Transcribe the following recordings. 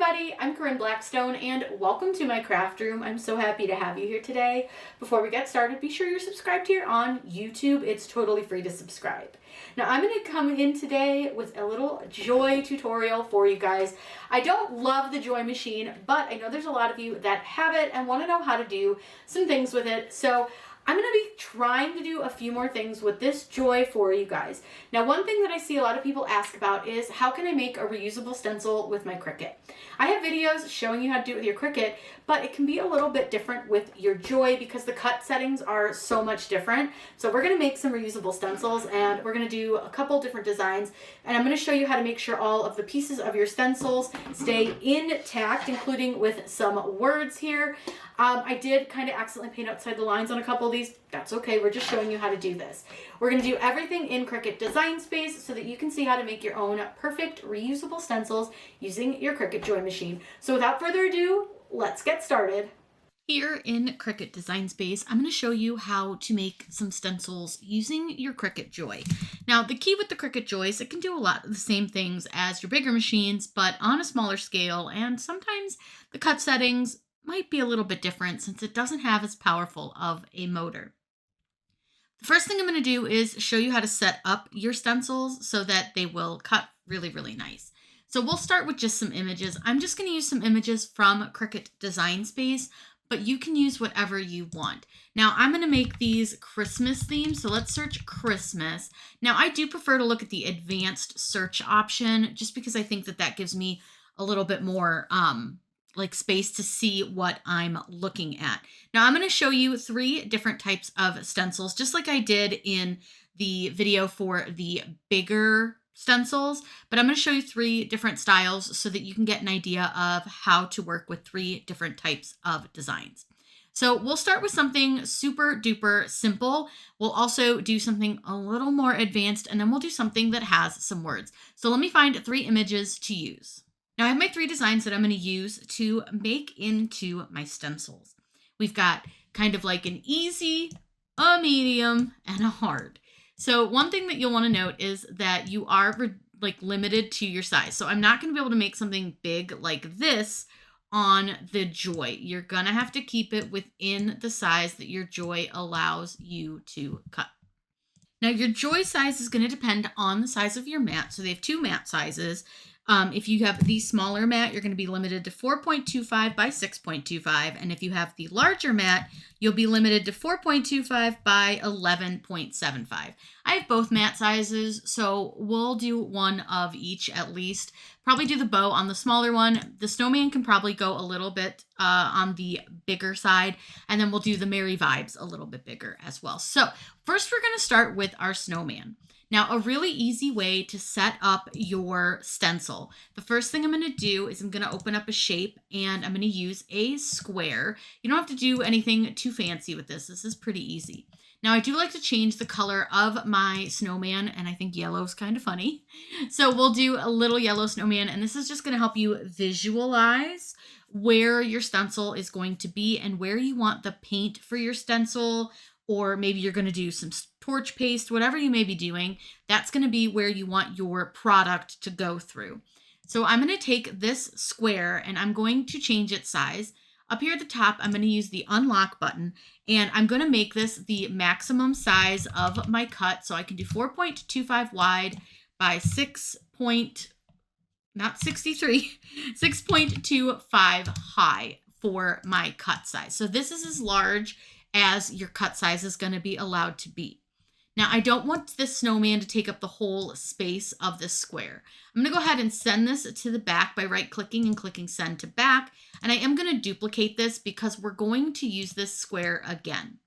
everybody, I'm Corinne Blackstone and welcome to my craft room. I'm so happy to have you here today. Before we get started, be sure you're subscribed here on YouTube. It's totally free to subscribe. Now I'm going to come in today with a little Joy tutorial for you guys. I don't love the Joy machine, but I know there's a lot of you that have it and want to know how to do some things with it. So I'm going to be trying to do a few more things with this Joy for you guys. Now, one thing that I see a lot of people ask about is how can I make a reusable stencil with my Cricut? I have videos showing you how to do it with your Cricut, but it can be a little bit different with your Joy because the cut settings are so much different. So we're going to make some reusable stencils and we're going to do a couple different designs, and I'm going to show you how to make sure all of the pieces of your stencils stay intact, including with some words here. I did kind of accidentally paint outside the lines on a couple of these. That's okay. We're just showing you how to do this. We're going to do everything in Cricut Design Space so that you can see how to make your own perfect reusable stencils using your Cricut Joy machine. So without further ado, let's get started. Here in Cricut Design Space, I'm going to show you how to make some stencils using your Cricut Joy. Now, the key with the Cricut Joy is it can do a lot of the same things as your bigger machines, but on a smaller scale, and sometimes the cut settings might be a little bit different since it doesn't have as powerful of a motor. The first thing I'm going to do is show you how to set up your stencils so that they will cut really, really nice. So we'll start with just some images. I'm just going to use some images from Cricut Design Space, but you can use whatever you want. Now I'm going to make these Christmas themed, so let's search Christmas. Now I do prefer to look at the advanced search option just because I think that that gives me a little bit more like space to see what I'm looking at. Now I'm going to show you 3 different types of stencils, just like I did in the video for the bigger stencils, but I'm going to show you 3 different styles so that you can get an idea of how to work with 3 different types of designs. So we'll start with something super duper simple. We'll also do something a little more advanced, and then we'll do something that has some words. So let me find 3 images to use. Now I have my 3 designs that I'm going to use to make into my stencils. We've got kind of like an easy, a medium, and a hard. So one thing that you'll want to note is that you are like limited to your size. So I'm not going to be able to make something big like this on the Joy. You're going to have to keep it within the size that your Joy allows you to cut. Now your Joy size is going to depend on the size of your mat. So they have 2 mat sizes. If you have the smaller mat, you're going to be limited to 4.25 by 6.25. And if you have the larger mat, you'll be limited to 4.25 by 11.75. I have both mat sizes, so we'll do one of each at least. Probably do the bow on the smaller one. The snowman can probably go a little bit on the bigger side, and then we'll do the Merry Vibes a little bit bigger as well. So first we're going to start with our snowman. Now, a really easy way to set up your stencil. The first thing I'm going to do is I'm going to open up a shape and I'm going to use a square. You don't have to do anything too fancy with this. This is pretty easy. Now, I do like to change the color of my snowman, and I think yellow is kind of funny. So we'll do a little yellow snowman, and this is just going to help you visualize where your stencil is going to be and where you want the paint for your stencil, or maybe you're going to do some torch paste, whatever you may be doing, that's going to be where you want your product to go through. So I'm going to take this square and I'm going to change its size. Up here at the top, I'm going to use the unlock button, and I'm going to make this the maximum size of my cut. So I can do 4.25 wide by 6.25 high for my cut size. So this is as large as your cut size is going to be allowed to be. Now, I don't want this snowman to take up the whole space of this square. I'm going to go ahead and send this to the back by right-clicking and clicking Send to Back. And I am going to duplicate this because we're going to use this square again.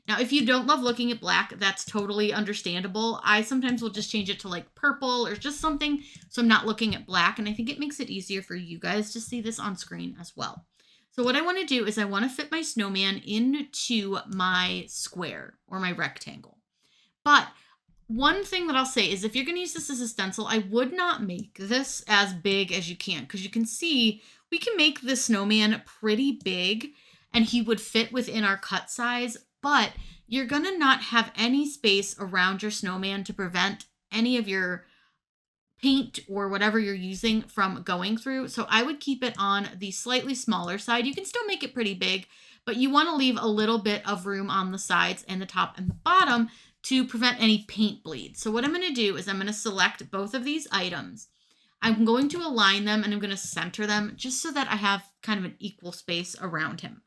Now, if you don't love looking at black, that's totally understandable. I sometimes will just change it to like purple or just something so I'm not looking at black. And I think it makes it easier for you guys to see this on screen as well. So what I want to do is I want to fit my snowman into my square or my rectangle. But one thing that I'll say is if you're going to use this as a stencil, I would not make this as big as you can, because you can see we can make the snowman pretty big and he would fit within our cut size, but you're going to not have any space around your snowman to prevent any of your paint or whatever you're using from going through. So I would keep it on the slightly smaller side. You can still make it pretty big, but you want to leave a little bit of room on the sides and the top and the bottom to prevent any paint bleed. So what I'm going to do is I'm going to select both of these items. I'm going to align them and I'm going to center them just so that I have kind of an equal space around him.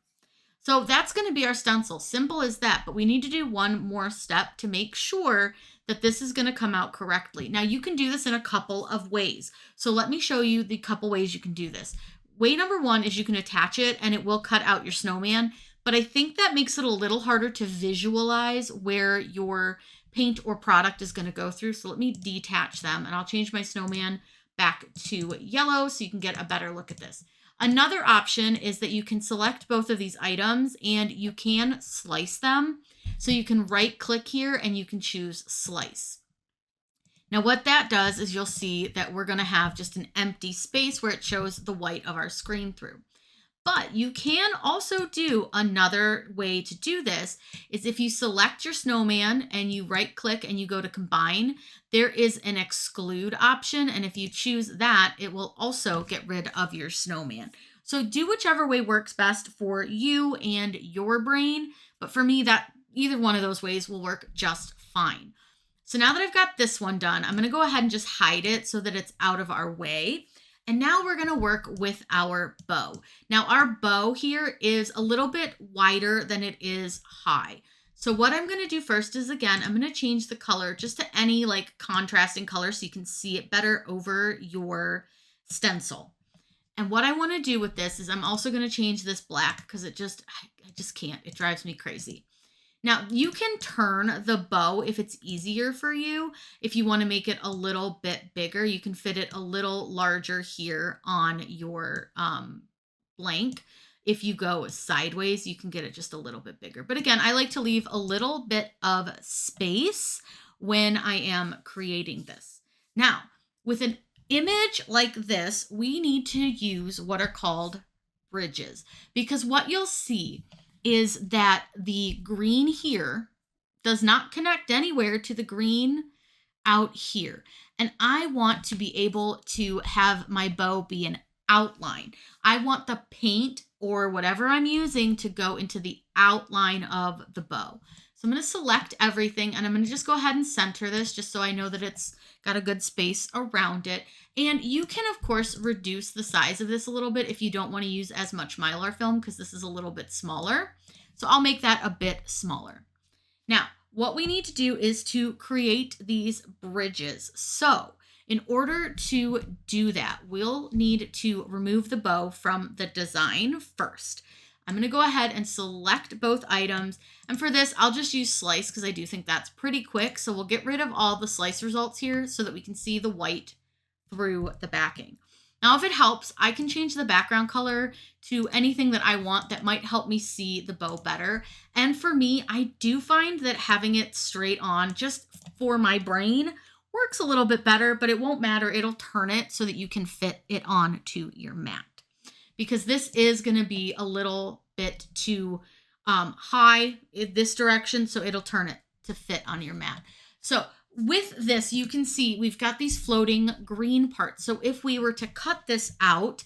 So that's going to be our stencil. Simple as that, but we need to do one more step to make sure that this is going to come out correctly. Now you can do this in a couple of ways. So let me show you the couple ways you can do this. Way number one is you can attach it and it will cut out your snowman, but I think that makes it a little harder to visualize where your paint or product is going to go through. So let me detach them and I'll change my snowman back to yellow so you can get a better look at this. Another option is that you can select both of these items and you can slice them. So you can right click here and you can choose slice. Now what that does is you'll see that we're going to have just an empty space where it shows the white of our screen through. But you can also do another way to do this is if you select your snowman and you right click and you go to combine, there is an exclude option. And if you choose that, it will also get rid of your snowman. So do whichever way works best for you and your brain. But for me, that either one of those ways will work just fine. So now that I've got this one done, I'm going to go ahead and just hide it so that it's out of our way. And now we're going to work with our bow. Now our bow here is a little bit wider than it is high. So what I'm going to do first is, again, I'm going to change the color just to any like contrasting color so you can see it better over your stencil. And what I want to do with this is I'm also going to change this black because I just can't. It drives me crazy. Now you can turn the bow if it's easier for you. If you want to make it a little bit bigger, you can fit it a little larger here on your blank. If you go sideways, you can get it just a little bit bigger. But again, I like to leave a little bit of space when I am creating this. Now, with an image like this, we need to use what are called bridges, because what you'll see is that the green here does not connect anywhere to the green out here. And I want to be able to have my bow be an outline. I want the paint or whatever I'm using to go into the outline of the bow. So I'm going to select everything and I'm going to just go ahead and center this just so I know that it's got a good space around it. And you can, of course, reduce the size of this a little bit if you don't want to use as much Mylar film because this is a little bit smaller. So I'll make that a bit smaller. Now, what we need to do is to create these bridges. So in order to do that, we'll need to remove the bow from the design first. I'm going to go ahead and select both items. And for this, I'll just use slice because I do think that's pretty quick. So we'll get rid of all the slice results here so that we can see the white through the backing. Now, if it helps, I can change the background color to anything that I want that might help me see the bow better. And for me, I do find that having it straight on just for my brain works a little bit better, but it won't matter. It'll turn it so that you can fit it on to your mat. Because this is going to be a little bit too high in this direction, so it'll turn it to fit on your mat. So with this, you can see we've got these floating green parts. So if we were to cut this out,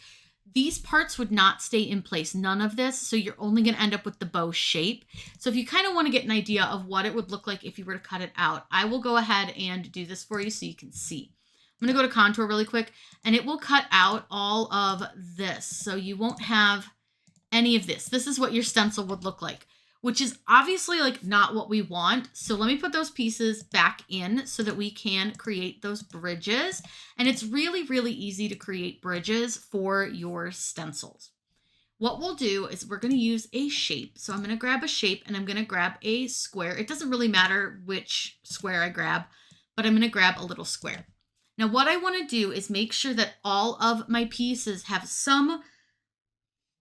these parts would not stay in place, none of this. So you're only going to end up with the bow shape. So if you kind of want to get an idea of what it would look like if you were to cut it out, I will go ahead and do this for you so you can see. I'm going to go to contour really quick and it will cut out all of this. So you won't have any of this. This is what your stencil would look like, which is obviously like not what we want. So let me put those pieces back in so that we can create those bridges. And it's really, really easy to create bridges for your stencils. What we'll do is we're going to use a shape. So I'm going to grab a shape and I'm going to grab a square. It doesn't really matter which square I grab, but I'm going to grab a little square. Now what I want to do is make sure that all of my pieces have some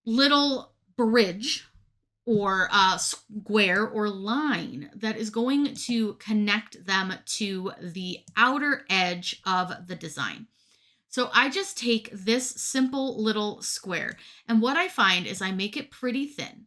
little bridge or square or line that is going to connect them to the outer edge of the design. So I just take this simple little square, and what I find is I make it pretty thin.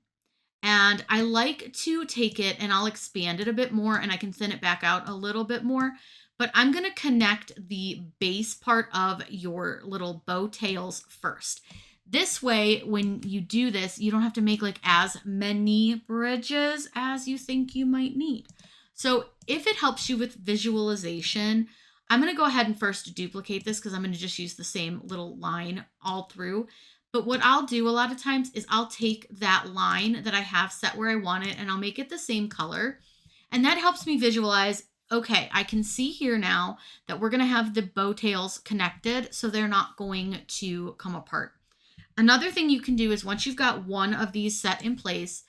And I like to take it and I'll expand it a bit more and I can thin it back out a little bit more. but I'm going to connect the base part of your little bow tails first. This way, when you do this, you don't have to make like as many bridges as you think you might need. So if it helps you with visualization, I'm going to go ahead and first duplicate this because I'm going to just use the same little line all through. But what I'll do a lot of times is I'll take that line that I have set where I want it and I'll make it the same color. And that helps me visualize, okay, I can see here now that we're going to have the bow tails connected so they're not going to come apart. Another thing you can do is once you've got one of these set in place,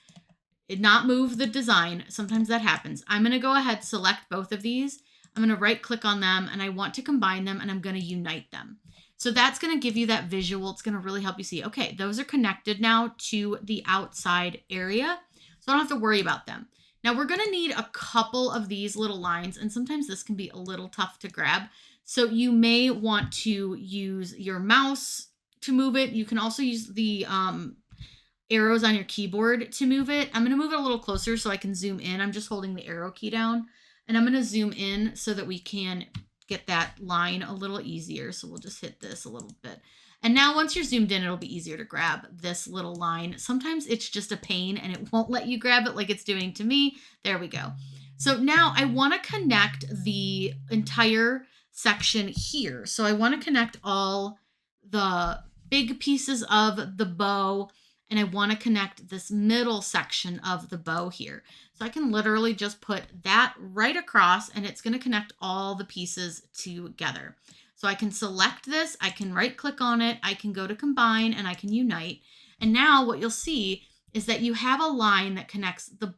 not move the design. Sometimes that happens. I'm going to go ahead, select both of these. I'm going to right click on them and I want to combine them and I'm going to unite them. So that's going to give you that visual. It's going to really help you see, okay, those are connected now to the outside area. So I don't have to worry about them. Now we're going to need a couple of these little lines and sometimes this can be a little tough to grab. So you may want to use your mouse to move it. You can also use the arrows on your keyboard to move it. I'm going to move it a little closer so I can zoom in. I'm just holding the arrow key down and I'm going to zoom in so that we can get that line a little easier. So we'll just hit this a little bit. And now once you're zoomed in, it'll be easier to grab this little line. Sometimes it's just a pain and it won't let you grab it like it's doing to me. There we go. So now I want to connect the entire section here. So I want to connect all the big pieces of the bow and I want to connect this middle section of the bow here. So I can literally just put that right across and it's going to connect all the pieces together. So I can select this, I can right click on it, I can go to combine and I can unite. And now what you'll see is that you have a line that connects the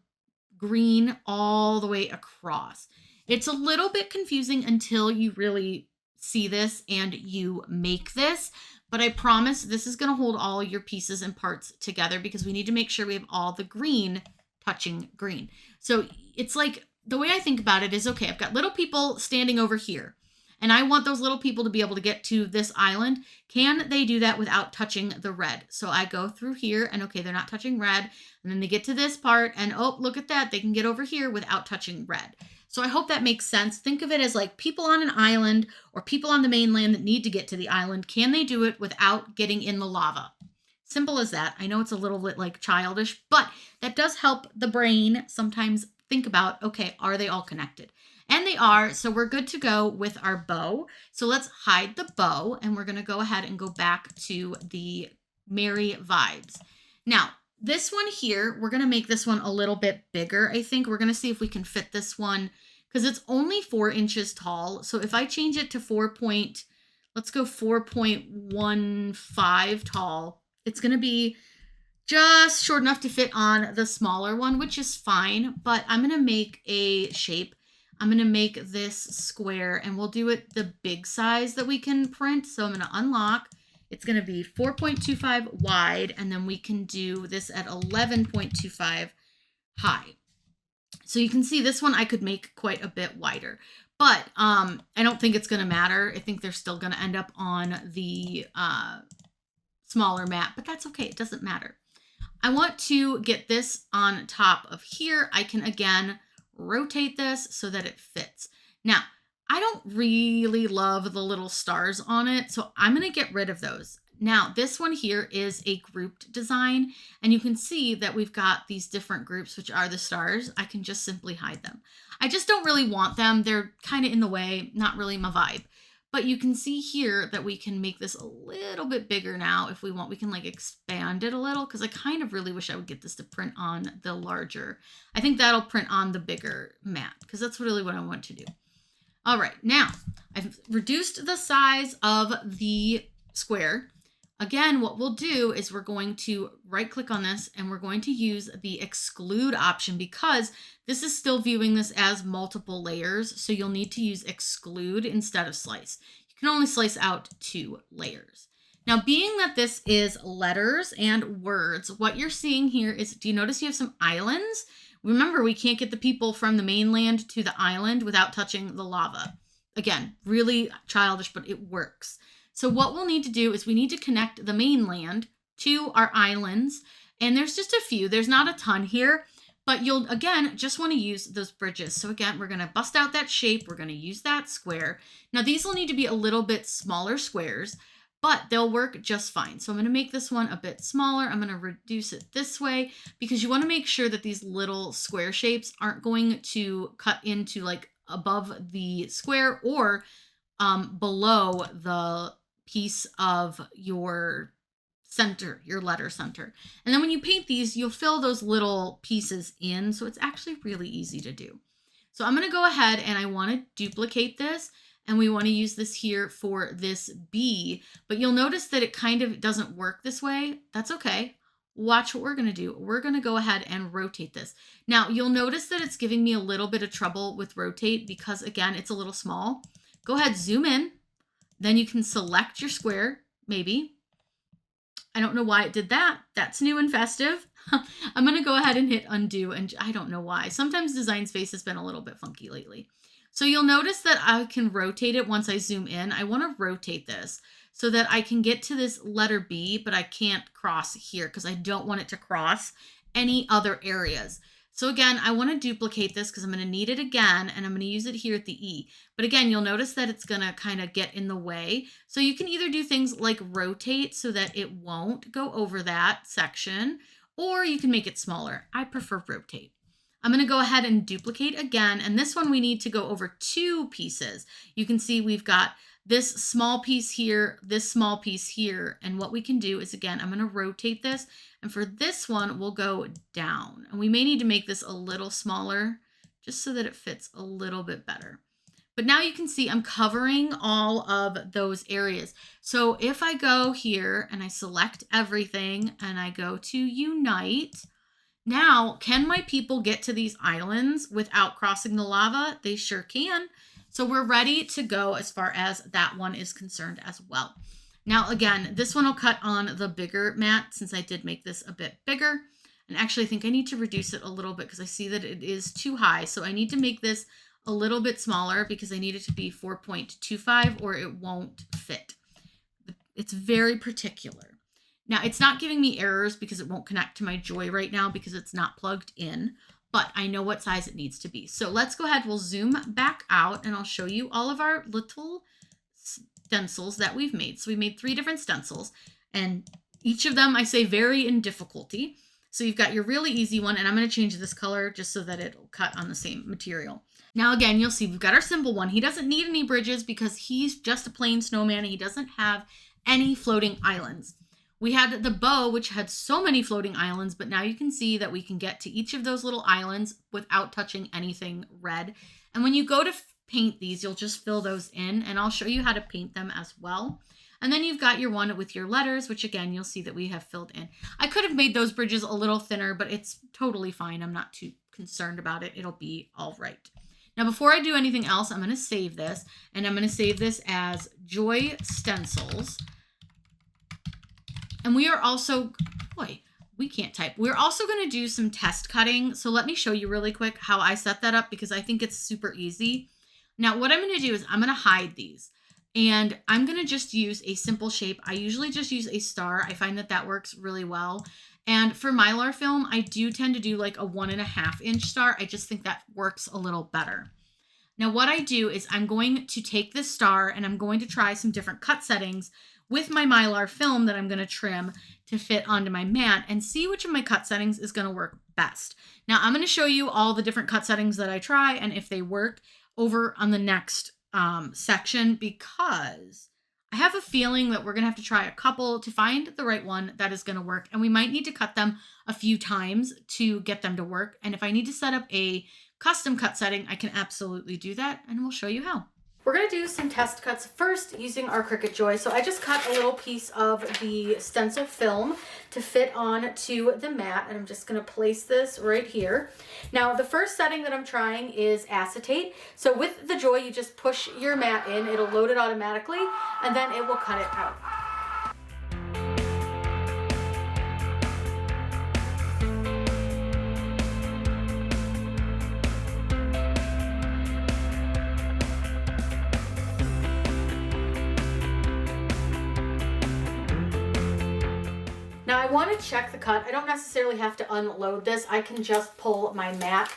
green all the way across. It's a little bit confusing until you really see this and you make this. But I promise this is going to hold all your pieces and parts together because we need to make sure we have all the green touching green. So it's like the way I think about it is, okay, I've got little people standing over here and I want those little people to be able to get to this island. Can they do that without touching the red? So I go through here and okay, they're not touching red. And then they get to this part and oh, look at that. They can get over here without touching red. So I hope that makes sense. Think of it as like people on an island or people on the mainland that need to get to the island. Can they do it without getting in the lava? Simple as that. I know it's a little bit like childish, but that does help the brain sometimes think about, okay, are they all connected? And they are, so we're good to go with our bow. So let's hide the bow and we're gonna go ahead and go back to the Merry Vibes. Now, this one here, we're going to make this one a little bit bigger, I think. We're going to see if we can fit this one because it's only 4 inches tall. So if I change it to let's go 4.15 tall, it's going to be just short enough to fit on the smaller one, which is fine. But I'm going to make a shape. I'm going to make this square and we'll do it the big size that we can print. So I'm going to unlock. It's going to be 4.25 wide, and then we can do this at 11.25 high. So you can see this one I could make quite a bit wider, but I don't think it's going to matter. I think they're still going to end up on the smaller mat, but that's okay. It doesn't matter. I want to get this on top of here. I can, again, rotate this so that it fits. Now, I don't really love the little stars on it, so I'm going to get rid of those. Now, this one here is a grouped design, and you can see that we've got these different groups, which are the stars. I can just simply hide them. I just don't really want them. They're kind of in the way, not really my vibe. But you can see here that we can make this a little bit bigger now if we want. We can like expand it a little because I kind of really wish I would get this to print on the larger. I think that'll print on the bigger mat because that's really what I want to do. All right, now I've reduced the size of the square. Again, what we'll do is we're going to right click on this and we're going to use the exclude option because this is still viewing this as multiple layers. So you'll need to use exclude instead of slice. You can only slice out 2 layers. Now, being that this is letters and words, what you're seeing here is, do you notice you have some islands? Remember, we can't get the people from the mainland to the island without touching the lava. Again, really childish, but it works. So what we'll need to do is we need to connect the mainland to our islands. And there's just a few. There's not a ton here, but you'll, again, just want to use those bridges. So again, we're going to bust out that shape. We're going to use that square. Now these will need to be a little bit smaller squares, but they'll work just fine. So I'm going to make this one a bit smaller. I'm going to reduce it this way because you want to make sure that these little square shapes aren't going to cut into like above the square or below the piece of your center, your letter center. And then when you paint these, you'll fill those little pieces in. So it's actually really easy to do. So I'm going to go ahead and I want to duplicate this, and we want to use this here for this B, but you'll notice that it kind of doesn't work this way. That's okay. Watch what we're going to do. We're going to go ahead and rotate this. Now you'll notice that it's giving me a little bit of trouble with rotate because again, it's a little small. Go ahead, zoom in. Then you can select your square, maybe. I don't know why it did that. That's new and festive. I'm going to go ahead and hit undo, and I don't know why. Sometimes Design Space has been a little bit funky lately. So you'll notice that I can rotate it once I zoom in. I want to rotate this so that I can get to this letter B, but I can't cross here because I don't want it to cross any other areas. So again, I want to duplicate this because I'm going to need it again, and I'm going to use it here at the E. But again, you'll notice that it's going to kind of get in the way. So you can either do things like rotate so that it won't go over that section, or you can make it smaller. I prefer rotate. I'm going to go ahead and duplicate again, and this one we need to go over 2 pieces. You can see we've got this small piece here, this small piece here, and what we can do is, again, I'm going to rotate this, and for this one, we'll go down. And we may need to make this a little smaller just so that it fits a little bit better. But now you can see I'm covering all of those areas. So if I go here and I select everything and I go to Unite, now can my people get to these islands without crossing the lava? They sure can. So we're ready to go as far as that one is concerned as well. Now, again, this one will cut on the bigger mat since I did make this a bit bigger. And actually, I think I need to reduce it a little bit because I see that it is too high. So I need to make this a little bit smaller because I need it to be 4.25 or it won't fit. It's very particular. Now, it's not giving me errors because it won't connect to my Joy right now because it's not plugged in, but I know what size it needs to be. So let's go ahead. We'll zoom back out and I'll show you all of our little stencils that we've made. So we made 3 different stencils, and each of them I say vary in difficulty. So you've got your really easy one, and I'm going to change this color just so that it'll cut on the same material. Now, again, you'll see we've got our symbol one. He doesn't need any bridges because he's just a plain snowman and he doesn't have any floating islands. We had the bow, which had so many floating islands, but now you can see that we can get to each of those little islands without touching anything red. And when you go to paint these, you'll just fill those in, and I'll show you how to paint them as well. And then you've got your one with your letters, which again, you'll see that we have filled in. I could have made those bridges a little thinner, but it's totally fine. I'm not too concerned about it. It'll be all right. Now, before I do anything else, I'm going to save this, and I'm going to save this as Joy Stencils. And we are also, boy, we can't type. We're also going to do some test cutting. So let me show you really quick how I set that up because I think it's super easy. Now, what I'm going to do is I'm going to hide these, and I'm going to just use a simple shape. I usually just use a star. I find that that works really well. And for Mylar film, I do tend to do like a 1.5 inch star. I just think that works a little better. Now, what I do is I'm going to take this star and I'm going to try some different cut settings with my Mylar film that I'm going to trim to fit onto my mat and see which of my cut settings is going to work best. Now, I'm going to show you all the different cut settings that I try and if they work over on the next section, because I have a feeling that we're going to have to try a couple to find the right one that is going to work. And we might need to cut them a few times to get them to work. And if I need to set up a custom cut setting, I can absolutely do that. And we'll show you how. We're going to do some test cuts first using our Cricut Joy. So I just cut a little piece of the stencil film to fit on to the mat, and I'm just going to place this right here. Now, the first setting that I'm trying is acetate. So with the Joy, you just push your mat in, it'll load it automatically, and then it will cut it out. Now I want to check the cut. I don't necessarily have to unload this. I can just pull my mat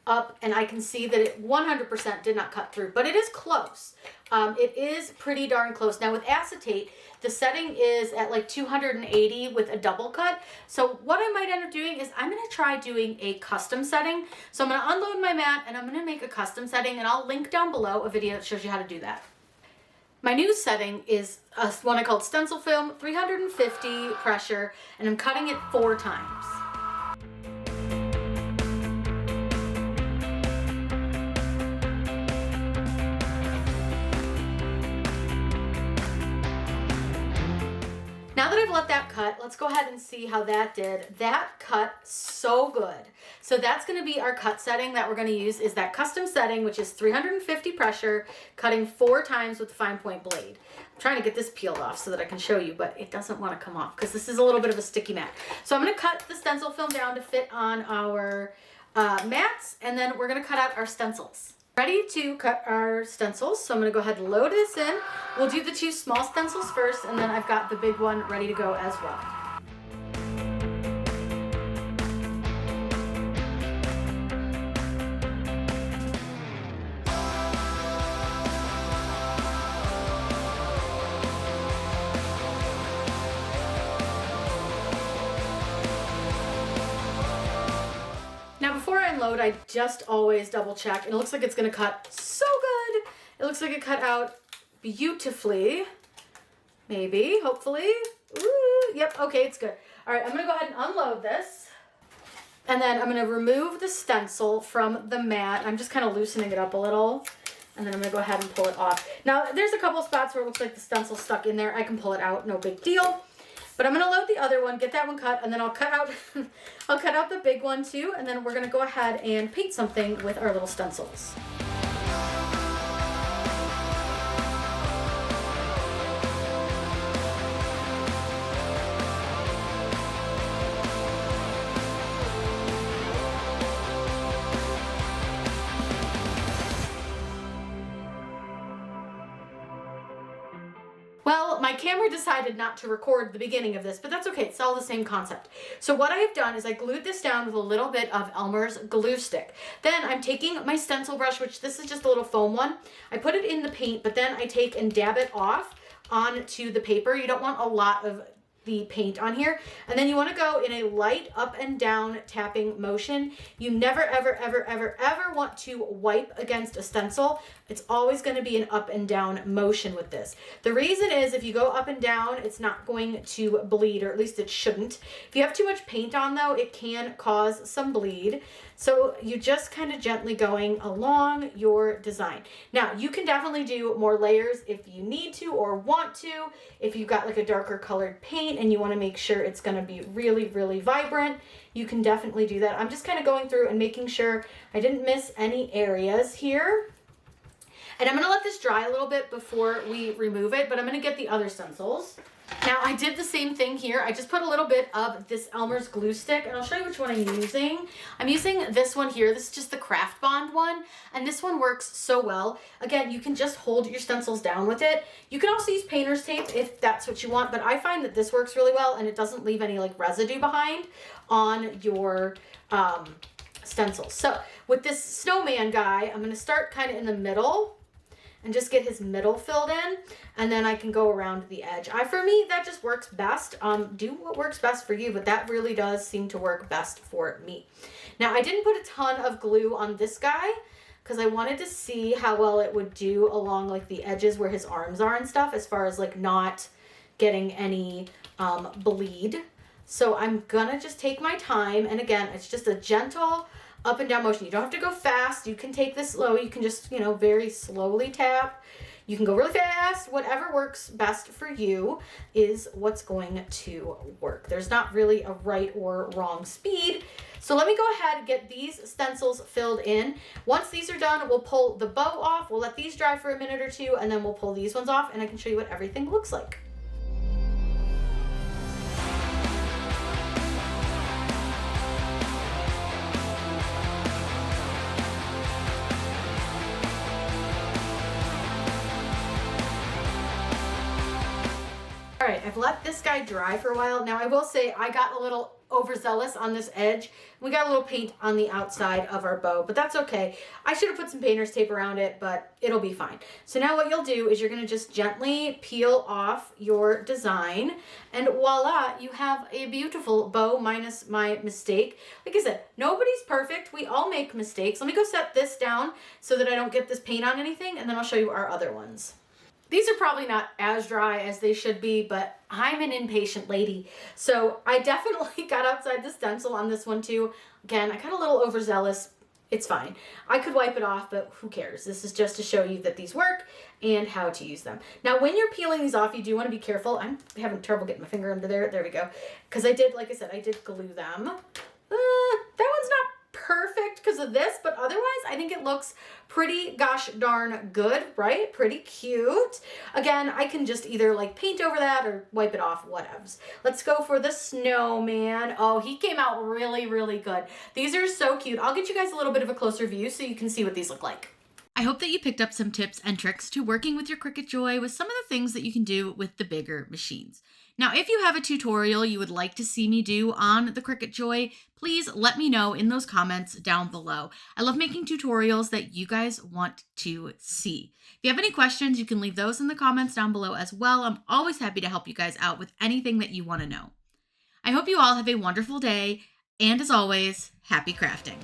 up and I can see that it 100% did not cut through, but it is close. It is pretty darn close. Now with acetate, the setting is at like 280 with a double cut. So what I might end up doing is I'm going to try doing a custom setting. So I'm going to unload my mat and I'm going to make a custom setting, and I'll link down below a video that shows you how to do that. My new setting is one I called stencil film, 350 pressure, and I'm cutting it 4 times. Now that I've let that cut, let's go ahead and see how that did. That cut so good. So that's going to be our cut setting that we're going to use, is that custom setting, which is 350 pressure, cutting 4 times with the fine point blade. I'm trying to get this peeled off so that I can show you, but it doesn't want to come off because this is a little bit of a sticky mat. So I'm going to cut the stencil film down to fit on our mats, and then we're going to cut out our stencils. Ready to cut our stencils, so I'm going to go ahead and load this in. We'll do the 2 small stencils first, and then I've got the big one ready to go as well. Now before I unload, I just always double check, and it looks like it's gonna cut so good. It looks like it cut out beautifully. Maybe, hopefully. Ooh, yep, okay, it's good. All right, I'm gonna go ahead and unload this. And then I'm gonna remove the stencil from the mat. I'm just kind of loosening it up a little. And then I'm gonna go ahead and pull it off. Now, there's a couple spots where it looks like the stencil's stuck in there. I can pull it out, no big deal. But I'm gonna load the other one, get that one cut, and then I'll cut out I'll cut out the big one too, and then we're gonna go ahead and paint something with our little stencils. Well, my camera decided not to record the beginning of this, but that's okay. It's all the same concept. So what I have done is I glued this down with a little bit of Elmer's glue stick. Then I'm taking my stencil brush, which this is just a little foam one. I put it in the paint, but then I take and dab it off onto the paper. You don't want a lot of the paint on here, and then you want to go in a light up and down tapping motion. You never ever ever ever ever want to wipe against a stencil. It's always going to be an up and down motion with this. The reason is if you go up and down, it's not going to bleed, or at least it shouldn't. If you have too much paint on though, it can cause some bleed. So you just kind of gently going along your design. Now you can definitely do more layers if you need to or want to. If you've got like a darker colored paint and you want to make sure it's going to be really, really vibrant, you can definitely do that. I'm just kind of going through and making sure I didn't miss any areas here. And I'm going to let this dry a little bit before we remove it, but I'm going to get the other stencils. Now I did the same thing here. I just put a little bit of this Elmer's glue stick, and I'll show you which one I'm using. I'm using this one here. This is just the Craft Bond one, and this one works so well. Again, you can just hold your stencils down with it. You can also use painter's tape if that's what you want, but I find that this works really well, and it doesn't leave any like residue behind on your stencils. So with this snowman guy, I'm going to start kind of in the middle and just get his middle filled in, and then I can go around the edge. For me, that just works best. Do what works best for you, but that really does seem to work best for me. Now, I didn't put a ton of glue on this guy because I wanted to see how well it would do along like the edges where his arms are and stuff, as far as like not getting any bleed. So I'm gonna just take my time, and again, it's just a gentle up and down motion. You don't have to go fast. You can take this slow. You can just, very slowly tap. You can go really fast. Whatever works best for you is what's going to work. There's not really a right or wrong speed. So let me go ahead and get these stencils filled in. Once these are done, we'll pull the bow off. We'll let these dry for a minute or two, and then we'll pull these ones off, and I can show you what everything looks like. All right, I've let this guy dry for a while. Now I will say I got a little overzealous on this edge. We got a little paint on the outside of our bow, but that's okay. I should have put some painter's tape around it, but it'll be fine. So now what you'll do is you're gonna just gently peel off your design, and voila, you have a beautiful bow minus my mistake. Like I said, nobody's perfect. We all make mistakes. Let me go set this down so that I don't get this paint on anything, and then I'll show you our other ones. These are probably not as dry as they should be, but I'm an impatient lady. So I definitely got outside the stencil on this one too. Again, I got a little overzealous. It's fine. I could wipe it off, but who cares? This is just to show you that these work and how to use them. Now, when you're peeling these off, you do want to be careful. I'm having trouble getting my finger under there. There we go. Because I did, like I said, I did glue them. That one's not perfect because of this, but otherwise I think it looks pretty gosh darn good, right? Pretty cute. Again, I can just either like paint over that or wipe it off, whatevs. Let's go for the snowman. Oh, he came out really, really good. These are so cute. I'll get you guys a little bit of a closer view so you can see what these look like. I hope that you picked up some tips and tricks to working with your Cricut Joy with some of the things that you can do with the bigger machines. Now, if you have a tutorial you would like to see me do on the Cricut Joy, please let me know in those comments down below. I love making tutorials that you guys want to see. If you have any questions, you can leave those in the comments down below as well. I'm always happy to help you guys out with anything that you want to know. I hope you all have a wonderful day, and as always, happy crafting.